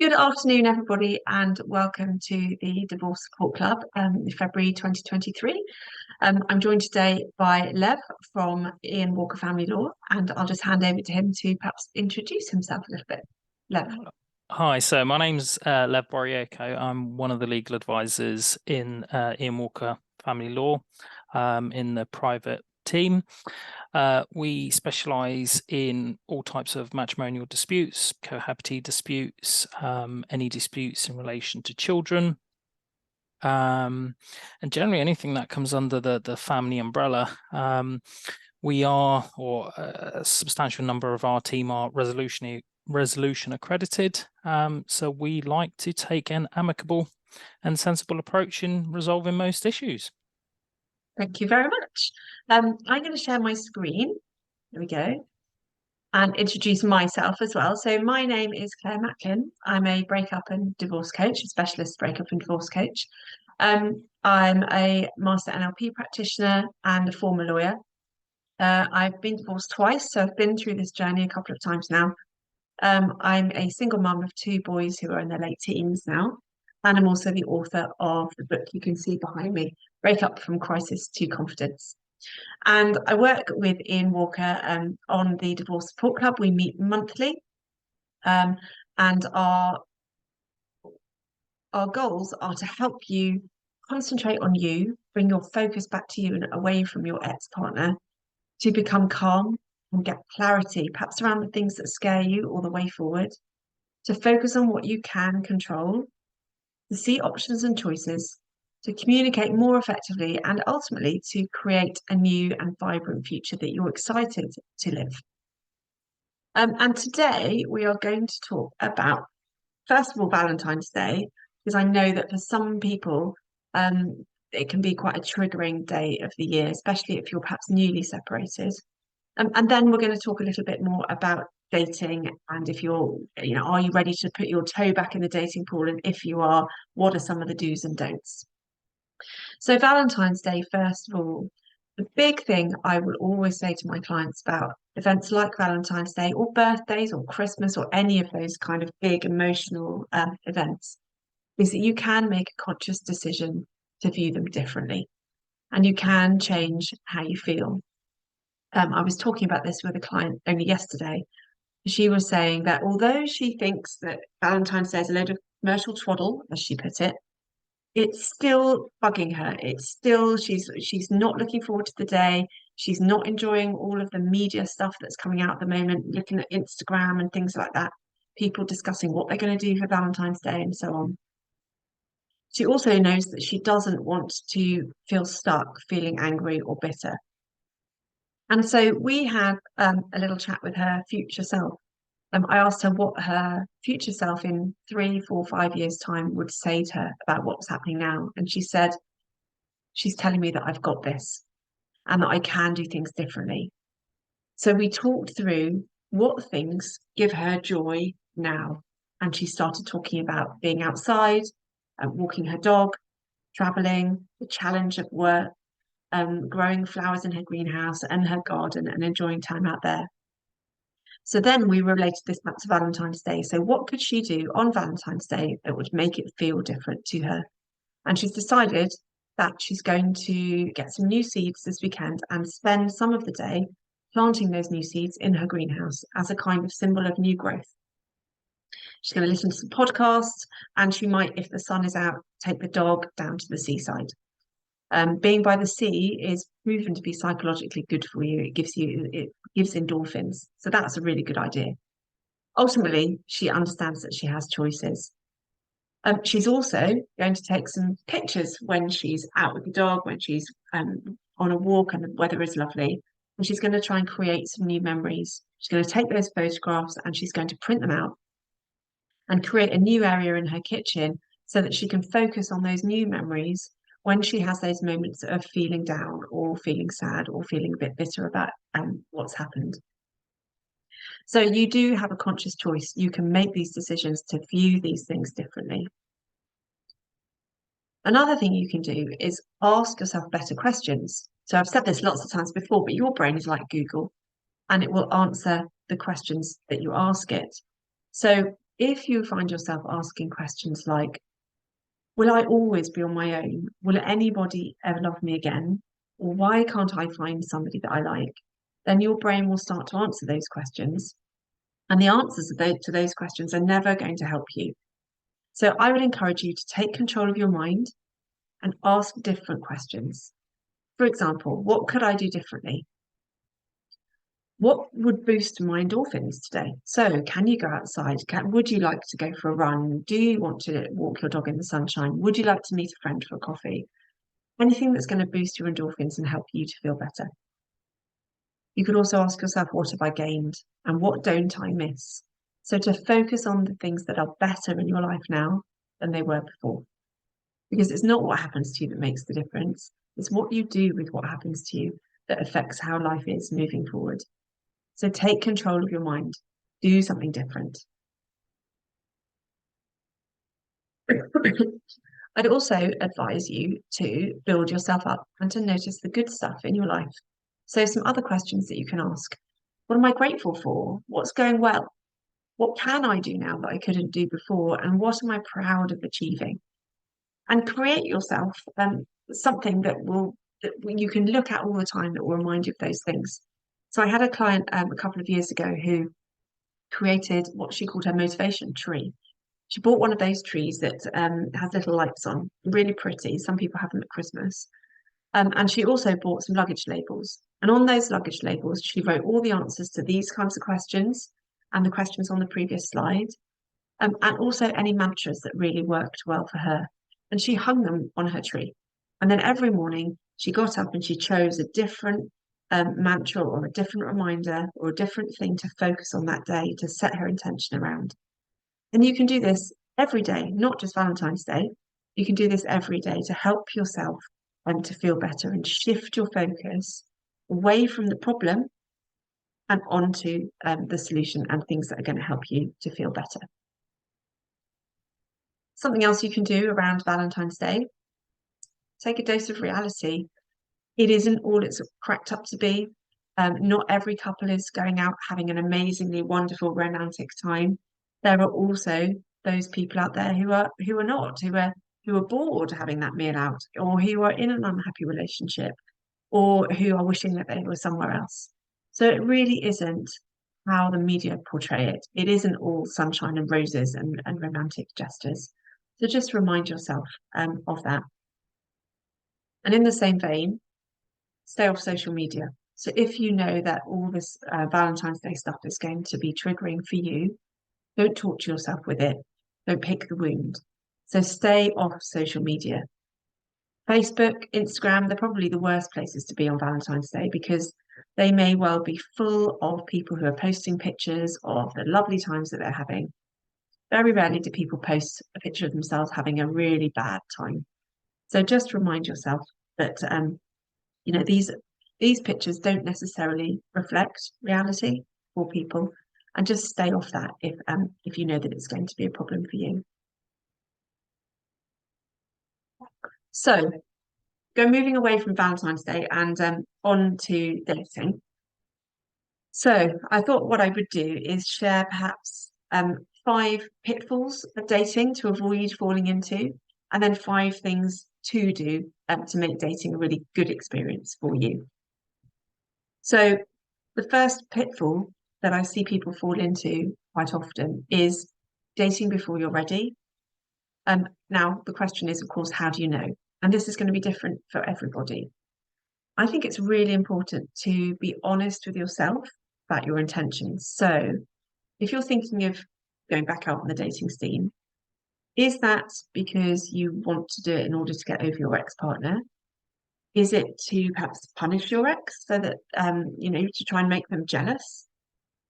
Good afternoon, everybody, and welcome to the Divorce Support Club, February 2023. I'm joined today by Lev from Ian Walker Family Law, and I'll just hand over to him to perhaps introduce himself a little bit. Lev. Hi, so my name's Lev Boreiko. I'm one of the legal advisors in Ian Walker Family Law in the private team. We specialise in all types of matrimonial disputes, cohabitee disputes, any disputes in relation to children, and generally anything that comes under the family umbrella. We are, or a substantial number of our team are resolution accredited, so we like to take an amicable and sensible approach in resolving most issues. Thank you very much. I'm going to share my screen. There we go. And introduce myself as well. So my name is Claire Macklin. I'm a breakup and divorce coach, a specialist breakup and divorce coach. I'm a master NLP practitioner and a former lawyer. I've been divorced twice, so I've been through this journey a couple of times now. I'm a single mum of two boys who are in their late teens now, and I'm also the author of the book you can see behind me, Breakup from Crisis to Confidence. And I work with Ian Walker on the Divorce Support Club. We meet monthly, and our goals are to help you concentrate on you, bring your focus back to you and away from your ex-partner, to become calm and get clarity, perhaps around the things that scare you or the way forward, to focus on what you can control, to see options and choices, to communicate more effectively, and ultimately to create a new and vibrant future that you're excited to live. And today we are going to talk about, first of all, Valentine's Day, because I know that for some people, it can be quite a triggering day of the year, especially if you're perhaps newly separated. And then we're going to talk a little bit more about dating, and if you're, are you ready to put your toe back in the dating pool? And if you are, what are some of the do's and don'ts? So Valentine's Day, first of all, the big thing I will always say to my clients about events like Valentine's Day or birthdays or Christmas or any of those kind of big emotional events is that you can make a conscious decision to view them differently, and you can change how you feel. I was talking about this with a client only yesterday. She was saying that although she thinks that Valentine's Day is a load of commercial twaddle, as she put it, it's still bugging her. It's still, she's not looking forward to the day. She's not enjoying all of the media stuff that's coming out at the moment, looking at Instagram and things like that, people discussing what they're going to do for Valentine's Day and so on. She also knows that she doesn't want to feel stuck, feeling angry or bitter. And so we had a little chat with her future self. I asked her what her future self in 3, 4, 5 years' time would say to her about what's happening now. And she said, she's telling me that I've got this and that I can do things differently. So we talked through what things give her joy now. And she started talking about being outside, walking her dog, traveling, the challenge of work, growing flowers in her greenhouse and her garden and enjoying time out there. So then we related this back to Valentine's Day. So what could she do on Valentine's Day that would make it feel different to her? And she's decided that she's going to get some new seeds this weekend and spend some of the day planting those new seeds in her greenhouse as a kind of symbol of new growth. She's going to listen to some podcasts, and she might, if the sun is out, take the dog down to the seaside. Being by the sea is proven to be psychologically good for you. It gives endorphins. So that's a really good idea. Ultimately, she understands that she has choices. She's also going to take some pictures when she's out with the dog, when she's on a walk and the weather is lovely. And she's going to try and create some new memories. She's going to take those photographs and she's going to print them out and create a new area in her kitchen so that she can focus on those new memories when she has those moments of feeling down or feeling sad or feeling a bit bitter about what's happened. So you do have a conscious choice. You can make these decisions to view these things differently. Another thing you can do is ask yourself better questions. So I've said this lots of times before, but your brain is like Google and it will answer the questions that you ask it. So if you find yourself asking questions like, will I always be on my own? Will anybody ever love me again? Or why can't I find somebody that I like? Then your brain will start to answer those questions. And the answers to those questions are never going to help you. So I would encourage you to take control of your mind and ask different questions. For example, what could I do differently? What would boost my endorphins today? So, can you go outside? Would you like to go for a run? Do you want to walk your dog in the sunshine? Would you like to meet a friend for a coffee? Anything that's going to boost your endorphins and help you to feel better. You could also ask yourself, what have I gained? And what don't I miss? So, to focus on the things that are better in your life now than they were before. Because it's not what happens to you that makes the difference, it's what you do with what happens to you that affects how life is moving forward. So take control of your mind, do something different. I'd also advise you to build yourself up and to notice the good stuff in your life. So, some other questions that you can ask: what am I grateful for? What's going well? What can I do now that I couldn't do before? And what am I proud of achieving? And create yourself something that you can look at all the time that will remind you of those things. So, I had a client a couple of years ago who created what she called her motivation tree. She bought one of those trees that has little lights on, really pretty. Some people have them at Christmas. And she also bought some luggage labels. And on those luggage labels, she wrote all the answers to these kinds of questions and the questions on the previous slide, and also any mantras that really worked well for her. And she hung them on her tree. And then every morning she got up and she chose a different mantra or a different reminder or a different thing to focus on that day to set her intention around. And you can do this every day, not just Valentine's Day. You can do this every day to help yourself and to feel better and shift your focus away from the problem and onto the solution and things that are going to help you to feel better. Something else you can do around Valentine's Day: take a dose of reality. It isn't all it's cracked up to be. Not every couple is going out having an amazingly wonderful romantic time. There are also those people out there who are bored having that meal out, or who are in an unhappy relationship, or who are wishing that they were somewhere else. So it really isn't how the media portray it. It isn't all sunshine and roses and romantic gestures. So just remind yourself of that. And in the same vein, stay off social media. So if you know that all this Valentine's Day stuff is going to be triggering for you, don't torture yourself with it. Don't pick the wound. So stay off social media. Facebook, Instagram, they're probably the worst places to be on Valentine's Day because they may well be full of people who are posting pictures of the lovely times that they're having. Very rarely do people post a picture of themselves having a really bad time. So just remind yourself that these pictures don't necessarily reflect reality for people, and just stay off that if you know that it's going to be a problem for you. So moving away from Valentine's Day and on to dating. So I thought what I would do is share perhaps 5 pitfalls of dating to avoid falling into, and then 5 things to do to make dating a really good experience for you. So the first pitfall that I see people fall into quite often is dating before you're ready. Now, the question is, of course, how do you know? And this is going to be different for everybody. I think it's really important to be honest with yourself about your intentions. So if you're thinking of going back out on the dating scene, is that because you want to do it in order to get over your ex-partner? Is it to perhaps punish your ex so that, to try and make them jealous?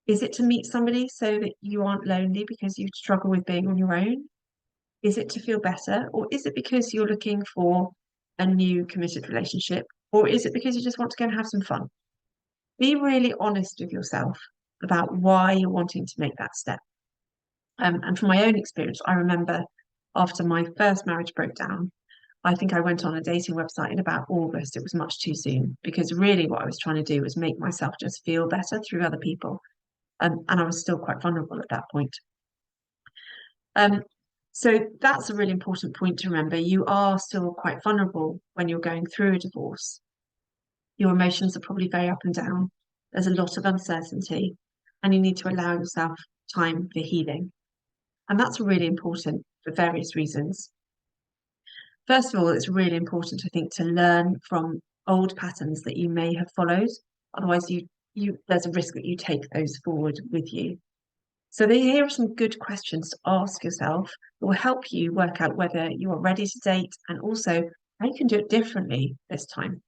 Is it to meet somebody so that you aren't lonely because you struggle with being on your own? Is it to feel better? Or is it because you're looking for a new committed relationship? Or is it because you just want to go and have some fun? Be really honest with yourself about why you're wanting to make that step. And from my own experience, I remember after my first marriage broke down, I think I went on a dating website in about August. It was much too soon because really what I was trying to do was make myself just feel better through other people. And I was still quite vulnerable at that point. Um, so that's a really important point to remember. You are still quite vulnerable when you're going through a divorce. Your emotions are probably very up and down. There's a lot of uncertainty, and you need to allow yourself time for healing. And that's really important for various reasons. First of all, it's really important, I think, to learn from old patterns that you may have followed. Otherwise, there's a risk that you take those forward with you. So here are some good questions to ask yourself that will help you work out whether you are ready to date and also how you can do it differently this time.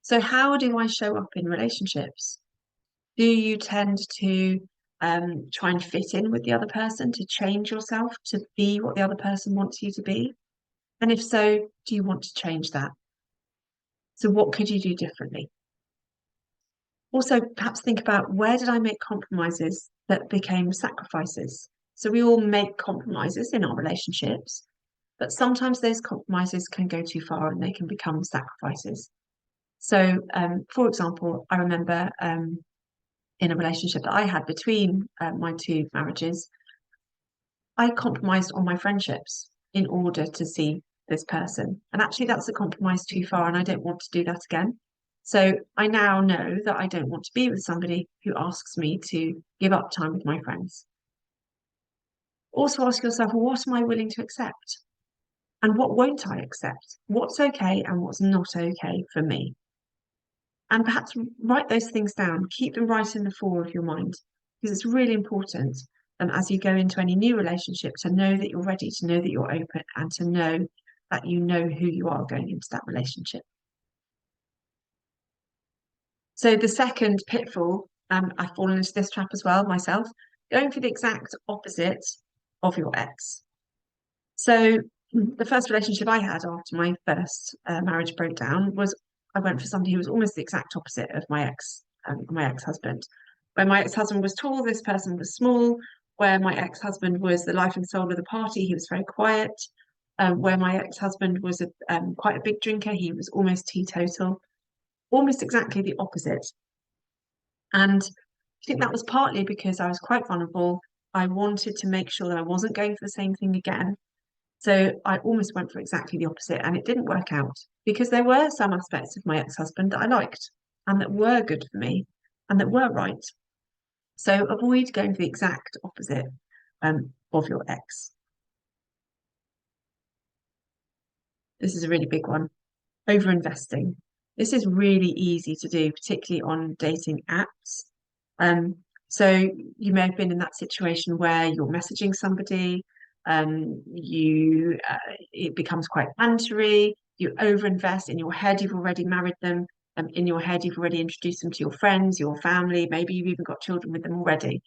So how do I show up in relationships? Do you tend to try and fit in with the other person, to change yourself to be what the other person wants you to be? And if so, do you want to change that? So what could you do differently? Also, perhaps think about, where did I make compromises that became sacrifices? So we all make compromises in our relationships, but sometimes those compromises can go too far and they can become sacrifices. So, for example, I remember in a relationship that I had between my two marriages, I compromised on my friendships in order to see this person. And actually, that's a compromise too far, and I don't want to do that again. So I now know that I don't want to be with somebody who asks me to give up time with my friends. Also, ask yourself, well, what am I willing to accept? And what won't I accept? What's okay and what's not okay for me? And perhaps write those things down, keep them right in the fore of your mind, because it's really important as you go into any new relationship to know that you're ready, to know that you're open, and to know that you know who you are going into that relationship. So the second pitfall, I've fallen into this trap as well myself, going for the exact opposite of your ex. So the first relationship I had after my first marriage broke down was, I went for somebody who was almost the exact opposite of my ex-husband. Where my ex-husband was tall, this person was small. Where my ex-husband was the life and soul of the party, he was very quiet. Where my ex-husband was quite a big drinker, he was almost teetotal, almost exactly the opposite. And I think that was partly because I was quite vulnerable. I wanted to make sure that I wasn't going for the same thing again. So I almost went for exactly the opposite, and it didn't work out because there were some aspects of my ex-husband that I liked and that were good for me and that were right. So avoid going for the exact opposite of your ex. This is a really big one. Over-investing. This is really easy to do, particularly on dating apps. Um, so you may have been in that situation where you're messaging somebody, it becomes quite bantery, you overinvest in your head, you've already married them, in your head, you've already introduced them to your friends, your family, maybe you've even got children with them already.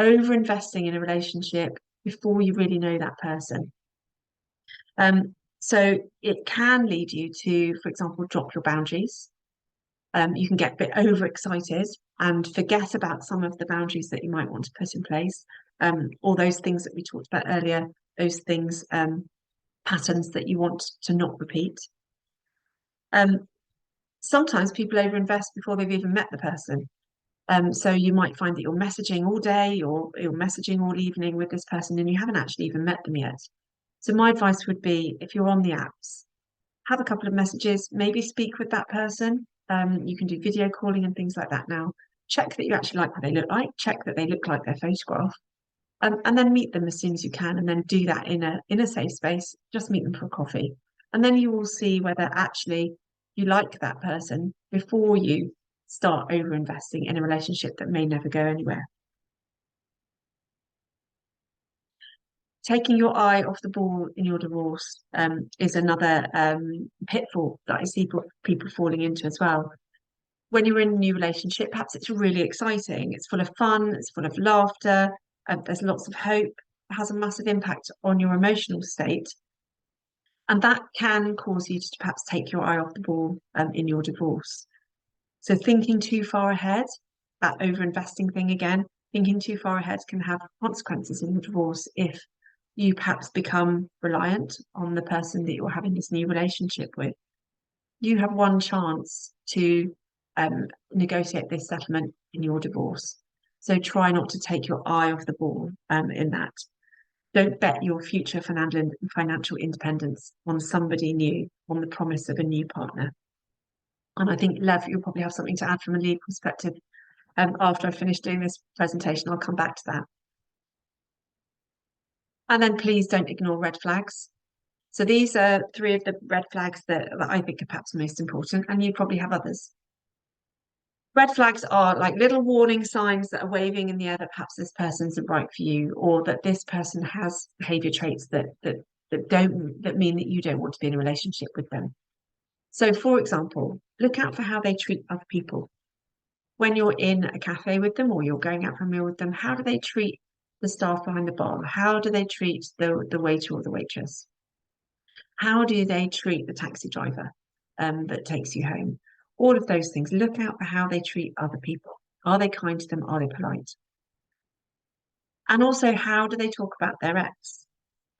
Overinvesting in a relationship before you really know that person. So it can lead you to, for example, drop your boundaries. You can get a bit overexcited and forget about some of the boundaries that you might want to put in place, or those things that we talked about earlier, those things, patterns that you want to not repeat. Sometimes people overinvest before they've even met the person. So you might find that you're messaging all day or you're messaging all evening with this person and you haven't actually even met them yet. So my advice would be, if you're on the apps, have a couple of messages, maybe speak with that person. You can do video calling and things like that now. Check that you actually like what they look like, check that they look like their photograph, and then meet them as soon as you can, and then do that in a safe space. Just meet them for coffee, and then you will see whether actually you like that person before you start over investing in a relationship that may never go anywhere. Taking your eye off the ball in your divorce is another pitfall that I see people falling into as well. When you're in a new relationship, perhaps it's really exciting. It's full of fun, it's full of laughter, there's lots of hope. It has a massive impact on your emotional state. And that can cause you to perhaps take your eye off the ball in your divorce. So thinking too far ahead, that over-investing thing again, thinking too far ahead can have consequences in your divorce if you perhaps become reliant on the person that you're having this new relationship with. You have one chance to negotiate this settlement in your divorce. So try not to take your eye off the ball in that. Don't bet your future financial independence on somebody new, on the promise of a new partner. And I think, Lev, you'll probably have something to add from a legal perspective. After I finish doing this presentation, I'll come back to that. And then please don't ignore red flags. So these are three of the red flags that I think are perhaps most important, and you probably have others. Red flags are like little warning signs that are waving in the air that perhaps this person isn't right for you, or that this person has behavior traits that mean that you don't want to be in a relationship with them. So, for example, look out for how they treat other people. When you're in a cafe with them or you're going out for a meal with them, how do they treat the staff behind the bar? How do they treat the waiter or the waitress? How do they treat the taxi driver that takes you home? All of those things. Look out for how they treat other people. Are they kind to them? Are they polite? And also, how do they talk about their ex?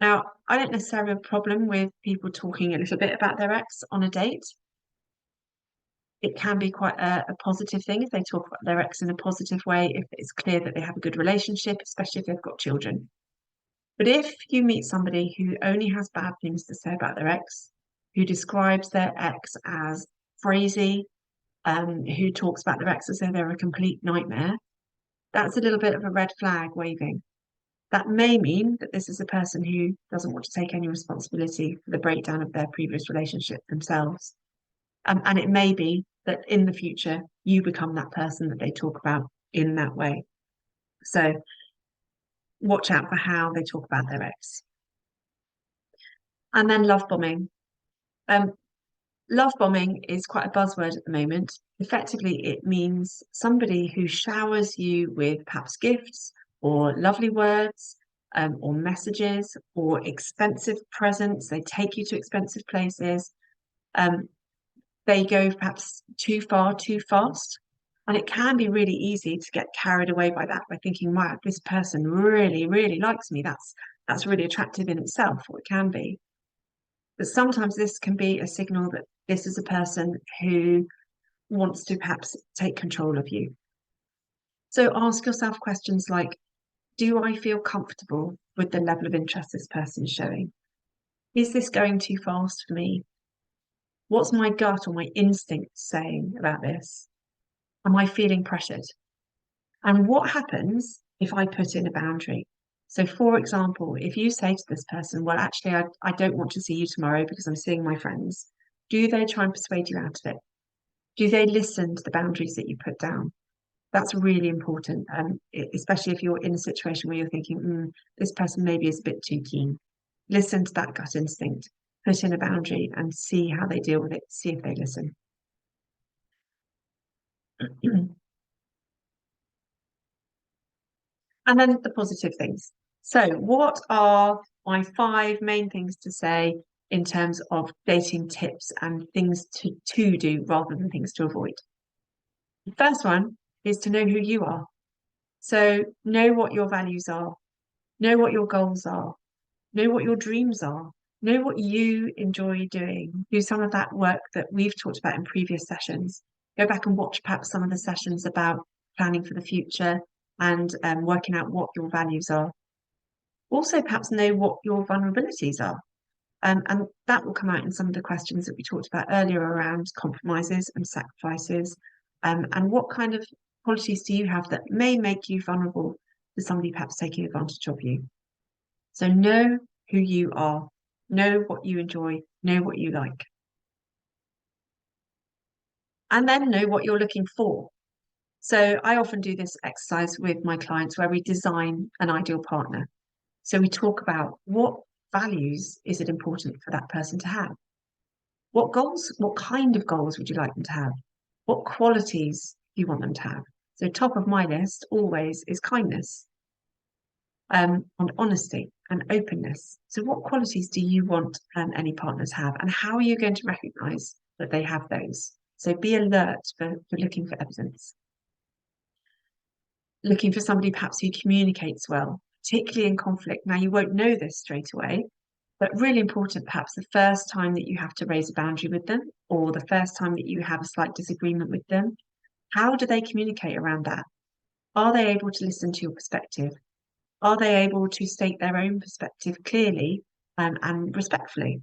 Now, I don't necessarily have a problem with people talking a little bit about their ex on a date. It can be quite a positive thing if they talk about their ex in a positive way, if it's clear that they have a good relationship, especially if they've got children. But if you meet somebody who only has bad things to say about their ex, who describes their ex as crazy, who talks about their ex as though they're a complete nightmare, that's a little bit of a red flag waving. That may mean that this is a person who doesn't want to take any responsibility for the breakdown of their previous relationship themselves. And it may be that in the future, you become that person that they talk about in that way. So watch out for how they talk about their ex. And then love bombing. Um, Love bombing is quite a buzzword at the moment. Effectively, it means somebody who showers you with perhaps gifts or lovely words or messages or expensive presents. They take you to expensive places. They go perhaps too far, too fast. And it can be really easy to get carried away by that, by thinking, wow, this person really, really likes me. That's really attractive in itself, or it can be. But sometimes this can be a signal that this is a person who wants to perhaps take control of you. So ask yourself questions like, do I feel comfortable with the level of interest this person is showing? Is this going too fast for me? What's my gut or my instinct saying about this? Am I feeling pressured? And what happens if I put in a boundary? So, for example, if you say to this person, well, actually, I don't want to see you tomorrow because I'm seeing my friends, do they try and persuade you out of it? Do they listen to the boundaries that you put down? That's really important, especially if you're in a situation where you're thinking, this person maybe is a bit too keen. Listen to that gut instinct, put in a boundary and see how they deal with it, see if they listen. And then the positive things. So, what are my 5 main things to say in terms of dating tips and things to do rather than things to avoid? The first one is to know who you are. So, know what your values are, know what your goals are, know what your dreams are, know what you enjoy doing. Do some of that work that we've talked about in previous sessions. Go back and watch perhaps some of the sessions about planning for the future and working out what your values are. Also, perhaps know what your vulnerabilities are. And that will come out in some of the questions that we talked about earlier around compromises and sacrifices. And what kind of qualities do you have that may make you vulnerable to somebody perhaps taking advantage of you? So know who you are, know what you enjoy, know what you like. And then know what you're looking for. So I often do this exercise with my clients where we design an ideal partner. So we talk about what values is it important for that person to have? What goals, what kind of goals would you like them to have? What qualities do you want them to have? So top of my list always is kindness, and honesty and openness. So what qualities do you want any partners have? And how are you going to recognize that they have those? So be alert for looking for evidence. Looking for somebody perhaps who communicates well, particularly in conflict. Now, you won't know this straight away, but really important, perhaps the first time that you have to raise a boundary with them, or the first time that you have a slight disagreement with them, how do they communicate around that? Are they able to listen to your perspective? Are they able to state their own perspective clearly and respectfully?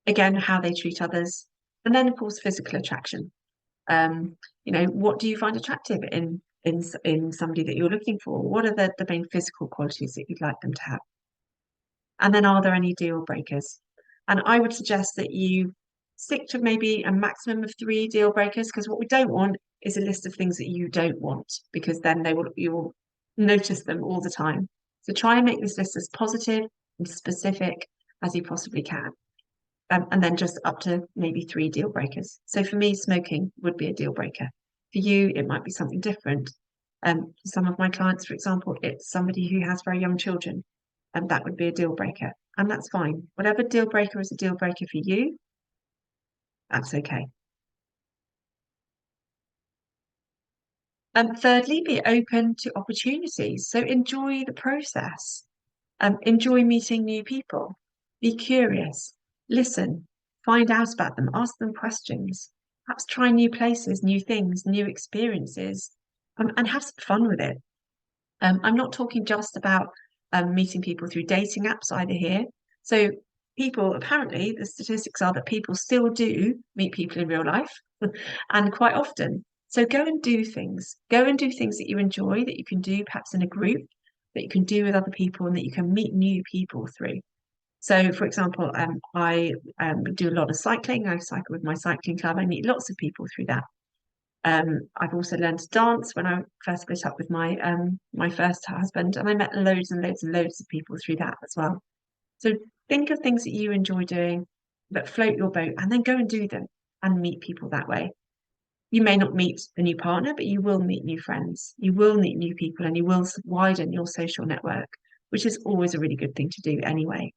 Again, how they treat others. And then, of course, physical attraction. What do you find attractive in somebody that you're looking for? What are the main physical qualities that you'd like them to have? And then are there any deal breakers? And I would suggest that you stick to maybe a maximum of 3 deal breakers, because what we don't want is a list of things that you don't want, because then you will notice them all the time. So try and make this list as positive and specific as you possibly can. And then just up to maybe 3 deal breakers. So for me, smoking would be a deal breaker. For you, it might be something different. For some of my clients, for example, it's somebody who has very young children, and that would be a deal breaker. And that's fine. Whatever deal breaker is a deal breaker for you, that's okay. And thirdly, be open to opportunities. So enjoy the process. Enjoy meeting new people. Be curious. Listen. Find out about them. Ask them questions. Perhaps try new places, new things, new experiences, and have some fun with it. I'm not talking just about meeting people through dating apps either here. So people, apparently, the statistics are that people still do meet people in real life and quite often. So go and do things. Go and do things that you enjoy, that you can do perhaps in a group, that you can do with other people, and that you can meet new people through. So, for example, I do a lot of cycling. I cycle with my cycling club. I meet lots of people through that. I've also learned to dance when I first split up with my first husband, and I met loads and loads and loads of people through that as well. So think of things that you enjoy doing that float your boat, and then go and do them and meet people that way. You may not meet a new partner, but you will meet new friends. You will meet new people, and you will widen your social network, which is always a really good thing to do anyway.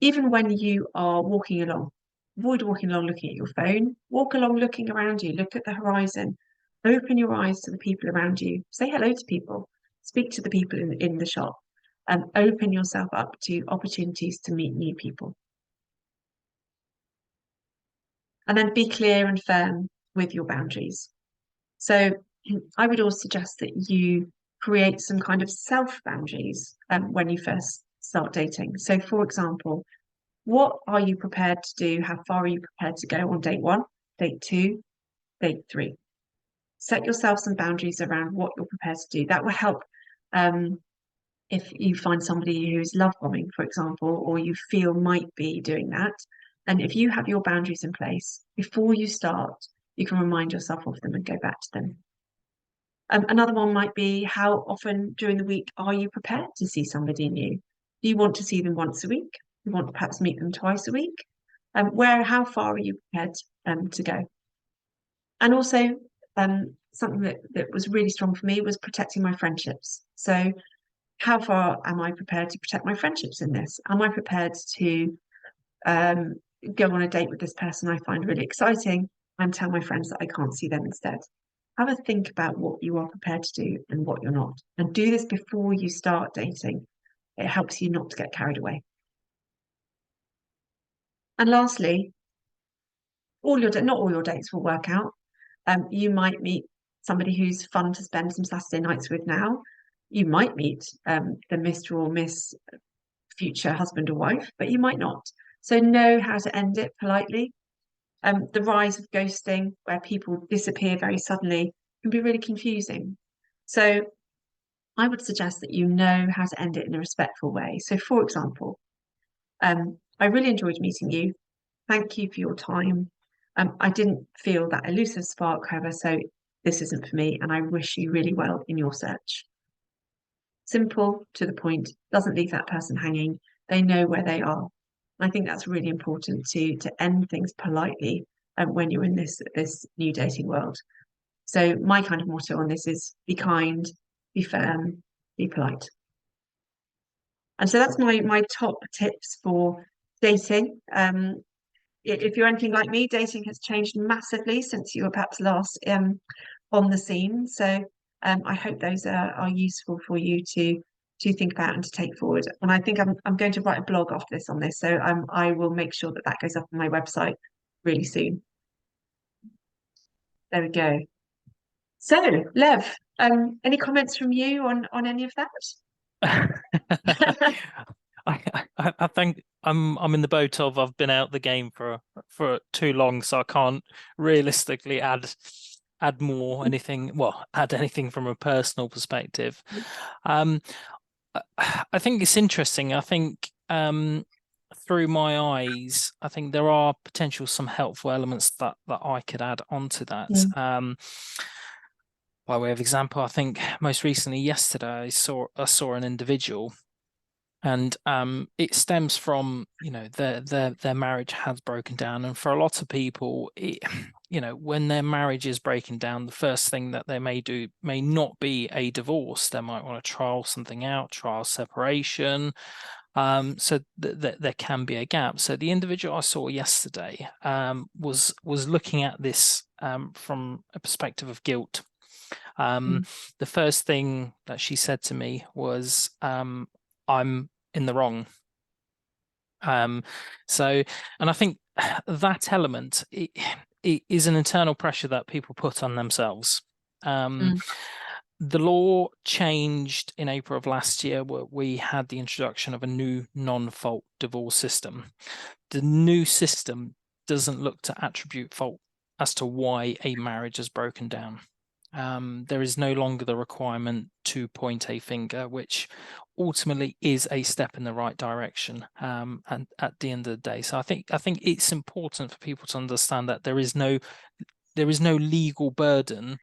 Even when you are walking along, avoid walking along looking at your phone. Walk along looking around you. Look at the horizon. Open your eyes to the people around you. Say hello to people. Speak to the people in the shop. And open yourself up to opportunities to meet new people. And then be clear and firm with your boundaries. So I would also suggest that you create some kind of self boundaries when you first start dating. So, for example, what are you prepared to do? How far are you prepared to go on date 1, date 2, date 3? Set yourself some boundaries around what you're prepared to do. That will help if you find somebody who's love bombing, for example, or you feel might be doing that. And if you have your boundaries in place before you start, you can remind yourself of them and go back to them. Another one might be, how often during the week are you prepared to see somebody new? Do you want to see them once a week? You want to perhaps meet them twice a week? How far are you prepared to go? And also, something that was really strong for me was protecting my friendships. So, how far am I prepared to protect my friendships in this? Am I prepared to um, go on a date with this person I find really exciting and tell my friends that I can't see them instead? Have a think about what you are prepared to do and what you're not. And do this before you start dating. It helps you not to get carried away. And lastly, not all your dates will work out. You might meet somebody who's fun to spend some Saturday nights with now. You might meet the Mr. or Miss future husband or wife, but you might not. So know how to end it politely. The rise of ghosting, where people disappear very suddenly, can be really confusing. So I would suggest that you know how to end it in a respectful way. So, for example, I really enjoyed meeting you. Thank you for your time. I didn't feel that elusive spark, however, so this isn't for me, and I wish you really well in your search. Simple, to the point, doesn't leave that person hanging. They know where they are. I think that's really important to end things politely when you're in this new dating world. So my kind of motto on this is be kind, be firm, be polite. And so that's my top tips for dating. If you're anything like me, dating has changed massively since you were perhaps last on the scene. So I hope those are useful for you to think about and to take forward. And I think I'm going to write a blog after this on this. So I will make sure that goes up on my website really soon. There we go. So, Lev, Any comments from you on any of that? I think I'm in the boat of I've been out the game for too long, so I can't realistically add more anything. Well, add anything from a personal perspective. Um, I think it's interesting. I think through my eyes, I think there are potential some helpful elements that I could add onto that. Mm, By way of example, I think most recently yesterday I saw an individual, and it stems from, their marriage has broken down, and for a lot of people, when their marriage is breaking down, the first thing that they may do may not be a divorce. They might want to trial something out, trial separation. So there can be a gap. So the individual I saw yesterday was looking at this from a perspective of guilt. mm, The first thing that she said to me was, I'm in the wrong. So, and I think that element it is an internal pressure that people put on themselves. mm, The law changed in April of last year, where we had the introduction of a new non-fault divorce system. The new system doesn't look to attribute fault as to why a marriage has broken down. There is no longer the requirement to point a finger, which ultimately is a step in the right direction. And at the end of the day, so I think it's important for people to understand that there is no legal burden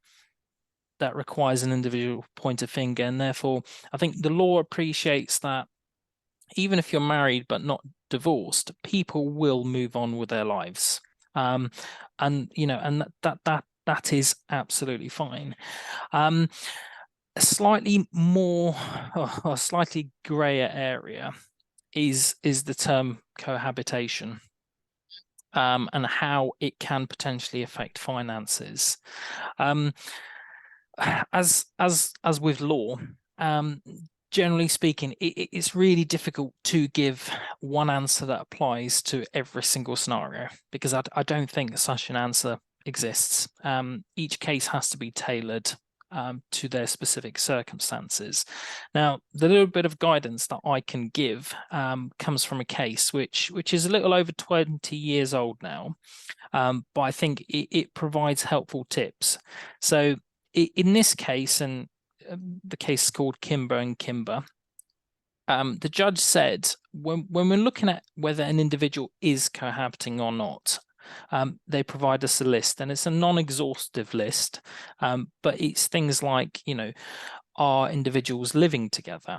that requires an individual point a finger, and therefore I think the law appreciates that even if you're married but not divorced, people will move on with their lives. And that is absolutely fine. A slightly more or slightly grayer area is the term cohabitation, and how it can potentially affect finances. As with law, generally speaking, it's really difficult to give one answer that applies to every single scenario, because I don't think such an answer exists. Each case has to be tailored to their specific circumstances. Now, the little bit of guidance that I can give comes from a case which is a little over 20 years old now, but I think it provides helpful tips. So in this case, and the case is called Kimber and Kimber, the judge said when we're looking at whether an individual is cohabiting or not, they provide us a list, and it's a non-exhaustive list, but it's things like, are individuals living together?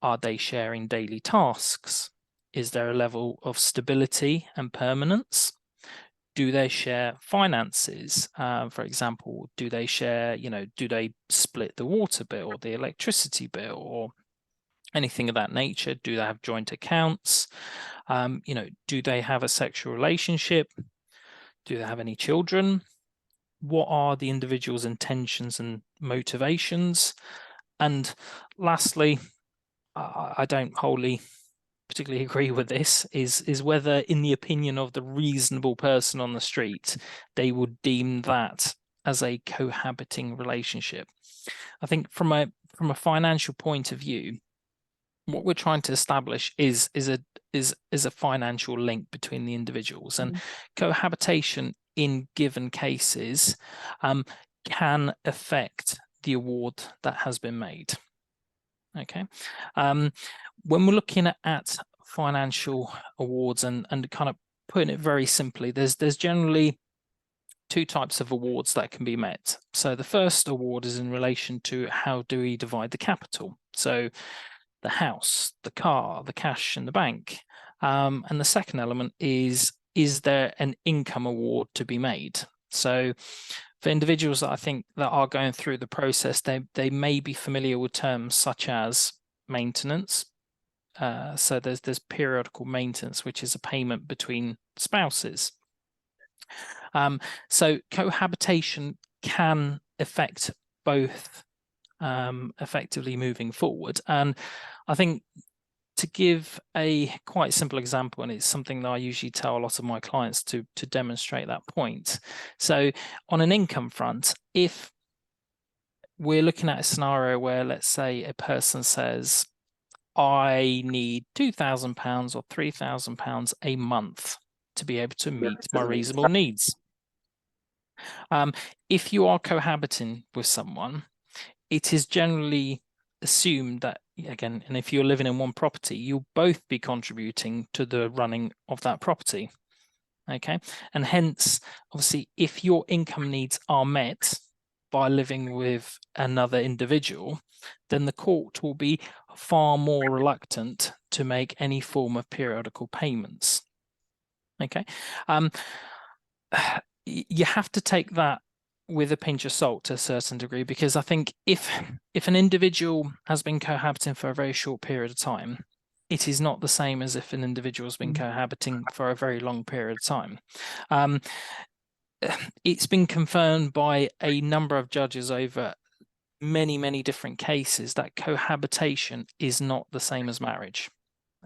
Are they sharing daily tasks? Is there a level of stability and permanence? Do they share finances? For example, do they share, do they split the water bill or the electricity bill or anything of that nature? Do they have joint accounts? Do they have a sexual relationship? Do they have any children? What are the individual's intentions and motivations? And lastly, I don't wholly particularly agree with this, is whether, in the opinion of the reasonable person on the street, they would deem that as a cohabiting relationship. I think from a financial point of view, what we're trying to establish is a financial link between the individuals, and mm, cohabitation in given cases can affect the award that has been made. Okay. When we're looking at financial awards and kind of putting it very simply, there's generally two types of awards that can be met. So the first award is in relation to how do we divide the capital. So the house, the car, the cash in the bank. And the second element is there an income award to be made? So for individuals that I think that are going through the process, they may be familiar with terms such as maintenance. So there's periodical maintenance, which is a payment between spouses. So cohabitation can affect both effectively moving forward. And I think, to give a quite simple example, and it's something that I usually tell a lot of my clients to demonstrate that point. So on an income front, if we're looking at a scenario where, let's say, a person says, I need £2,000 or £3,000 a month to be able to meet my reasonable needs. If you are cohabiting with someone, it is generally assumed that, again, and if you're living in one property, you'll both be contributing to the running of that property. Okay, and hence, obviously, if your income needs are met by living with another individual, then the court will be far more reluctant to make any form of periodical payments. Okay, you have to take that with a pinch of salt to a certain degree, because I think if an individual has been cohabiting for a very short period of time, it is not the same as if an individual has been cohabiting for a very long period of time. It's been confirmed by a number of judges over many, many different cases that cohabitation is not the same as marriage.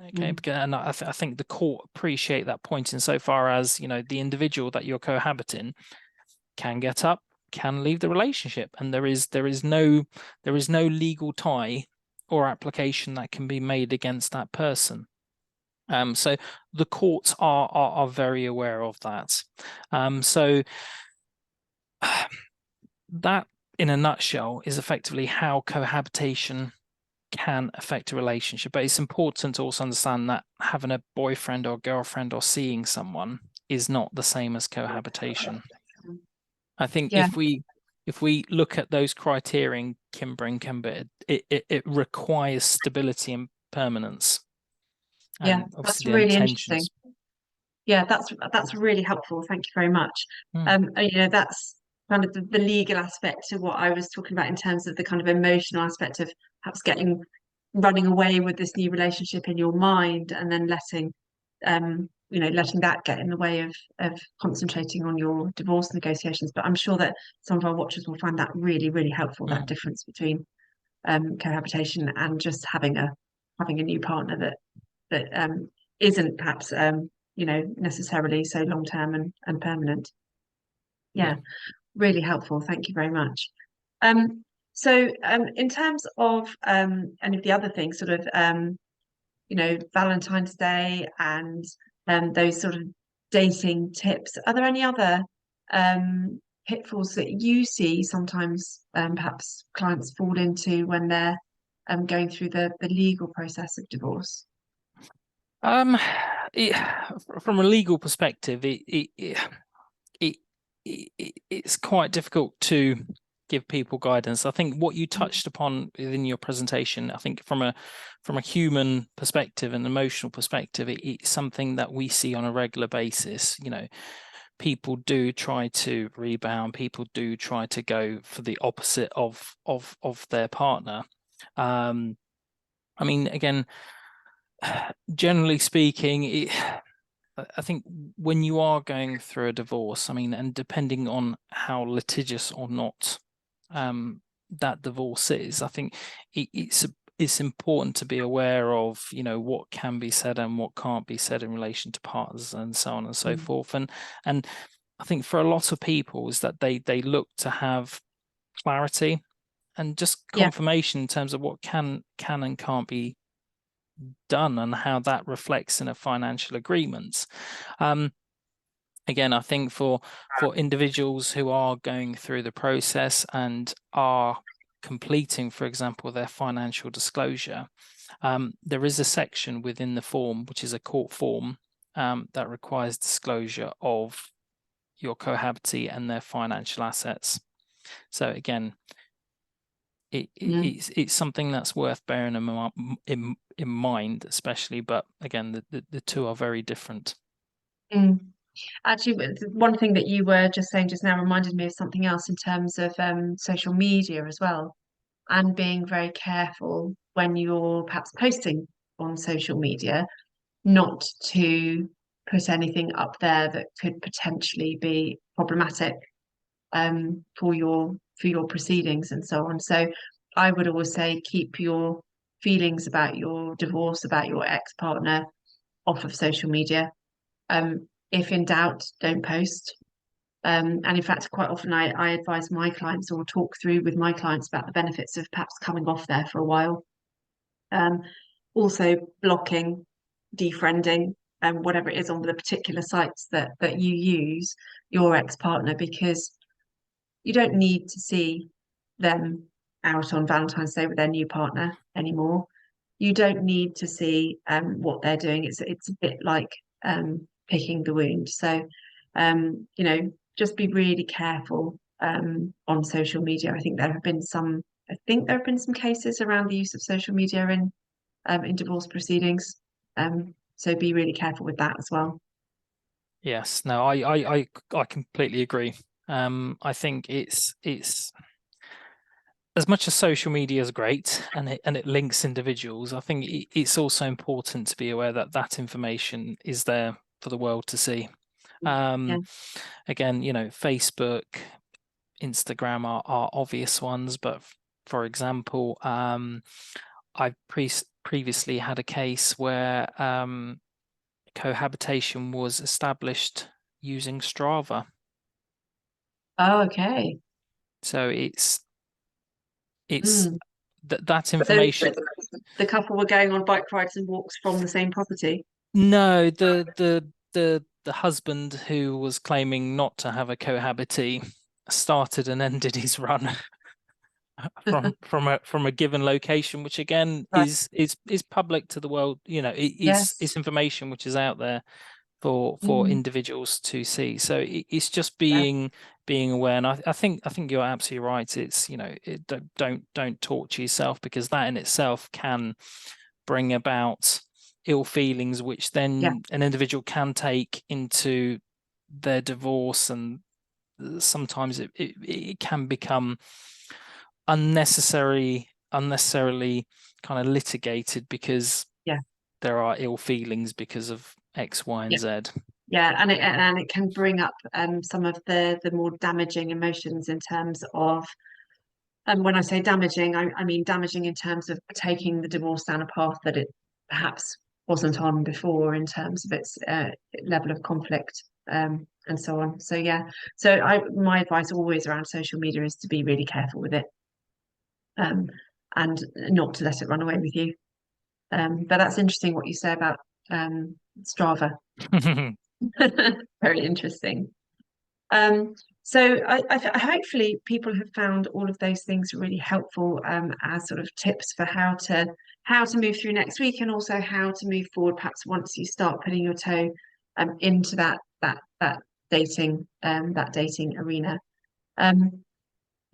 Okay, and I think the court appreciate that point insofar as, you know, the individual that you're cohabiting can get up, can leave the relationship, and there is no legal tie or application that can be made against that person. So the courts are very aware of that. So that, in a nutshell, is effectively how cohabitation can affect a relationship. But it's important to also understand that having a boyfriend or girlfriend or seeing someone is not the same as cohabitation. I think if we look at those criteria, Kimber and Kimber, it requires stability and permanence. And that's obviously the really interesting. intentions. Yeah, that's really helpful. Thank you very much. You know, that's kind of the legal aspect to what I was talking about in terms of the kind of emotional aspect of perhaps running away with this new relationship in your mind, and then letting that get in the way of concentrating on your divorce negotiations. But I'm sure that some of our watchers will find that really, really helpful, that difference between cohabitation and just having a new partner that isn't perhaps necessarily so long term and permanent. Yeah, really helpful. Thank you very much. So in terms of any of the other things, sort of Valentine's Day and those sort of dating tips, are there any other pitfalls that you see sometimes perhaps clients fall into when they're going through the legal process of divorce? From a legal perspective, it's quite difficult to give people guidance. I think what you touched upon within your presentation, I think from a human perspective and emotional perspective, it's something that we see on a regular basis. You know, people do try to rebound. People do try to go for the opposite of their partner. I mean, again, generally speaking, I think when you are going through a divorce, I mean, and depending on how litigious or not that divorce is, I think it's important to be aware of, you know, what can be said and what can't be said in relation to partners and so on and so forth. And I think for a lot of people is that they look to have clarity and just confirmation in terms of what can and can't be done and how that reflects in a financial agreement. Again, I think for individuals who are going through the process and are completing, for example, their financial disclosure, there is a section within the form, which is a court form, that requires disclosure of your cohabitee and their financial assets. So again, it's something that's worth bearing in mind, especially. But again, the two are very different. Actually, one thing that you were just saying just now reminded me of something else in terms of social media as well, and being very careful when you're perhaps posting on social media, not to put anything up there that could potentially be problematic for your proceedings and so on. So I would always say keep your feelings about your divorce, about your ex-partner, off of social media. If in doubt, don't post. And in fact, quite often I advise my clients or talk through with my clients about the benefits of perhaps coming off there for a while. Um, Also blocking, defriending, and whatever it is on the particular sites that you use your ex-partner, because you don't need to see them out on Valentine's Day with their new partner anymore. You don't need to see what they're doing. It's a bit like picking the wound. So just be really careful on social media. I think there have been some cases around the use of social media in divorce proceedings. So be really careful with that as well. Yes, no, I completely agree. I think it's as much as social media is great and it links individuals, I think it's also important to be aware that that information is there for the world to see. Yeah. Again, Facebook, Instagram are obvious ones, but for example, I've previously had a case where cohabitation was established using Strava. Oh, okay. So it's Mm. that But then information. the couple were going on bike rides and walks from the same property. No, the husband who was claiming not to have a cohabitee started and ended his run from a given location, which again Right. is public to the world. It's Yes. information which is out there for Mm. individuals to see. So it's just Yeah. being aware. And I think you're absolutely right. It's don't torture yourself, because that in itself can bring about ill feelings, which Yeah. then an individual can take into their divorce, and sometimes it can become unnecessarily kind of litigated, because Yeah. there are ill feelings because of X, Y, and Yeah. Z. Yeah. And it can bring up some of the more damaging emotions in terms of when I say damaging, I mean damaging in terms of taking the divorce down a path that it perhaps wasn't on before in terms of its level of conflict and so on. So yeah, my advice always around social media is to be really careful with it um, and not to let it run away with you. But that's interesting what you say about Strava. Very interesting. Um, so hopefully people have found all of those things really helpful as sort of tips for how to move through next week, and also how to move forward perhaps once you start putting your toe into that dating arena. Um,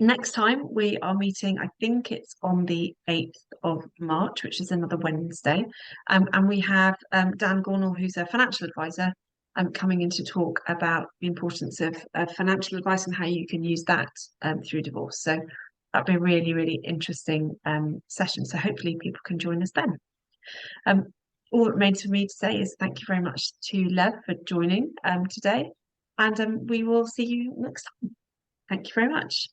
Next time we are meeting, I think it's on the 8th of March, which is another Wednesday. And we have Dan Gornall, who's a financial advisor, coming in to talk about the importance of financial advice and how you can use that through divorce. So that'll be a really, really interesting session. So hopefully people can join us then. Um, all that remains for me to say is thank you very much to Lev for joining today. And we will see you next time. Thank you very much.